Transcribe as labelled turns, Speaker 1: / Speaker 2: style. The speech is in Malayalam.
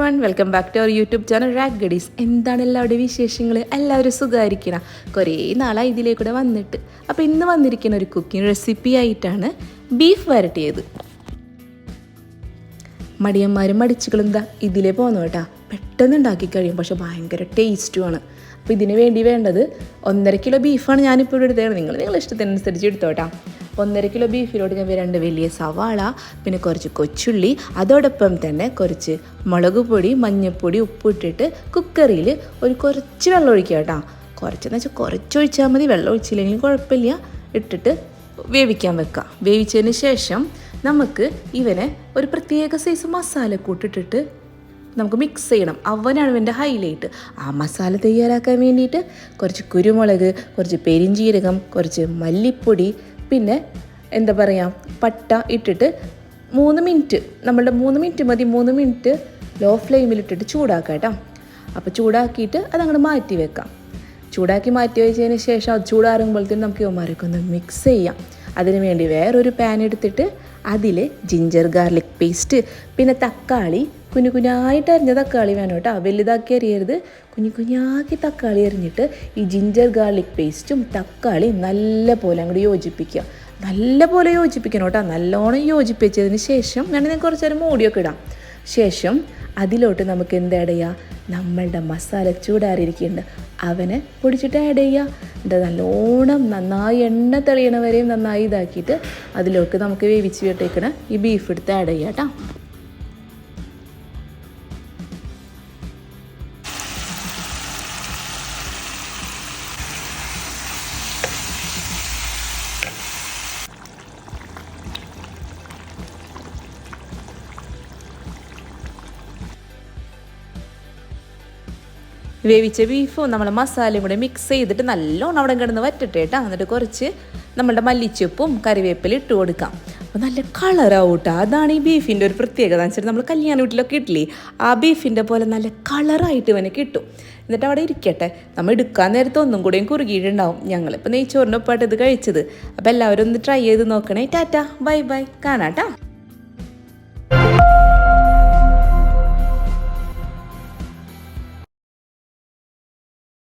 Speaker 1: Everyone, welcome back to our YouTube channel റാഗ് ഗഡീസ്. എന്താണ് എല്ലാവരുടെയും വിശേഷങ്ങൾ? എല്ലാവരും സുഖമായിരിക്കണം. കുറേ നാളായി ഇതിലേക്കൂടെ വന്നിട്ട്. അപ്പോൾ ഇന്ന് വന്നിരിക്കുന്ന ഒരു കുക്കിംഗ് റെസിപ്പി ആയിട്ടാണ് ബീഫ് വരട്ടിയത്. മടിയന്മാരും മടിച്ചുകളും എന്താ ഇതിലേ പോകുന്നു കേട്ടോ. പെട്ടെന്ന് ഉണ്ടാക്കി കഴിയും, പക്ഷെ ഭയങ്കര ടേസ്റ്റുമാണ്. അപ്പോൾ ഇതിന് വേണ്ടി വേണ്ടത് 1.5 കിലോ ബീഫാണ് ഞാനിപ്പോൾ ഇവിടെ എടുത്തത്. നിങ്ങളുടെ ഇഷ്ടത്തിനനുസരിച്ച് എടുത്തോട്ടാ. 1.5 കിലോ ബീഫിലോട്ട് ഞാൻ 2 വലിയ സവാള, പിന്നെ കുറച്ച് കൊച്ചുള്ളി, അതോടൊപ്പം തന്നെ കുറച്ച് മുളക് പൊടി, മഞ്ഞൾപ്പൊടി, ഉപ്പിട്ടിട്ട് കുക്കറിൽ കുറച്ച് വെള്ളം ഒഴിക്കുക കേട്ടോ. കുറച്ചെന്ന് വെച്ചാൽ കുറച്ചൊഴിച്ചാൽ മതി, വെള്ളം ഒഴിച്ചില്ലെങ്കിലും കുഴപ്പമില്ല. ഇട്ടിട്ട് വേവിക്കാൻ വെക്കാം. വേവിച്ചതിന് ശേഷം നമുക്ക് ഇവനെ ഒരു പ്രത്യേക സൈസ് മസാലക്കൂട്ടിട്ടിട്ട് നമുക്ക് മിക്സ് ചെയ്യണം. അവനാണ് ഇവൻ്റെ ഹൈലൈറ്റ്. ആ മസാല തയ്യാറാക്കാൻ വേണ്ടിയിട്ട് കുറച്ച് കുരുമുളക്, കുറച്ച് പെരിഞ്ചീരകം, കുറച്ച് മല്ലിപ്പൊടി, പിന്നെ എന്താ പറയുക പട്ട ഇട്ടിട്ട് 3 മിനിറ്റ്, നമ്മളുടെ 3 മിനിറ്റ് മതി. 3 മിനിറ്റ് ലോ ഫ്ലെയിമിലിട്ടിട്ട് ചൂടാക്കാം കേട്ടോ. അപ്പോൾ ചൂടാക്കിയിട്ട് അതങ്ങോട്ട് മാറ്റി വെക്കാം. ചൂടാക്കി മാറ്റി വെച്ചതിന് ശേഷം അത് ചൂടാറുമ്പോഴത്തേനും നമുക്ക് ഇവന്മാരൊക്കെ ഒന്ന് മിക്സ് ചെയ്യാം. അതിന് വേണ്ടി വേറൊരു പാൻ എടുത്തിട്ട് അതിൽ ജിഞ്ചർ ഗാർലിക് പേസ്റ്റ്, പിന്നെ തക്കാളി, കുഞ്ഞായിട്ട് അരിഞ്ഞ തക്കാളി വേണം കേട്ടോ. വലുതാക്കി അരിയരുത്, കുഞ്ഞാക്കി തക്കാളി അരിഞ്ഞിട്ട് ഈ ജിഞ്ചർ ഗാർലിക് പേസ്റ്റും തക്കാളി നല്ല പോലെ അങ്ങോട്ട് യോജിപ്പിക്കുക. നല്ല പോലെ യോജിപ്പിക്കണം കേട്ടോ. നല്ലോണം യോജിപ്പിച്ചതിന് ശേഷം ഞാൻ കുറച്ച് നേരം മൂടിയൊക്കെ ഇടാം. ശേഷം അതിലോട്ട് നമുക്ക് എന്ത് ആഡ് ചെയ്യുക? നമ്മളുടെ മസാല ചൂടാറിയിരിക്കുന്നുണ്ട്, അവനെ പൊടിച്ചിട്ട് ആഡ് ചെയ്യുക. എന്നിട്ട് നല്ലോണം നന്നായി എണ്ണ തെളിയണ വരെയും നന്നായി ഇതാക്കിയിട്ട് അതിലോട്ട് നമുക്ക് വേവിച്ച് വിട്ടേക്കണ ഈ ബീഫ് എടുത്ത് ആഡ് ചെയ്യുക കേട്ടോ. വേവിച്ച ബീഫും നമ്മളെ മസാലയും കൂടെ മിക്സ് ചെയ്തിട്ട് നല്ലോണം അവിടെ കിടന്ന് വറ്റട്ടെ കേട്ടോ. എന്നിട്ട് കുറച്ച് നമ്മളുടെ മല്ലിച്ചപ്പും കറിവേപ്പില ഇട്ട് കൊടുക്കാം. അപ്പോൾ നല്ല കളറാവും കേട്ടോ. അതാണ് ഈ ബീഫിൻ്റെ ഒരു പ്രത്യേകത. വെച്ചിട്ട് നമ്മൾ കല്യാണ വീട്ടിലൊക്കെ ഇട്ടില്ലേ, ആ ബീഫിൻ്റെ പോലെ നല്ല കളറായിട്ട് ഇവനെ കിട്ടും. എന്നിട്ട് അവിടെ ഇരിക്കട്ടെ. നമ്മൾ എടുക്കാൻ നേരത്തെ ഒന്നും കൂടെയും കുറുകിയിട്ടുണ്ടാവും. ഞങ്ങളിപ്പോൾ നെയ്ച്ചോറിൻ്റെ ഒപ്പമായിട്ട് ഇത് കഴിച്ചത്. അപ്പോൾ എല്ലാവരും ഒന്ന് ട്രൈ ചെയ്ത് നോക്കണേ. ടാറ്റ, ബൈ ബൈ, കാണാം കേട്ടോ.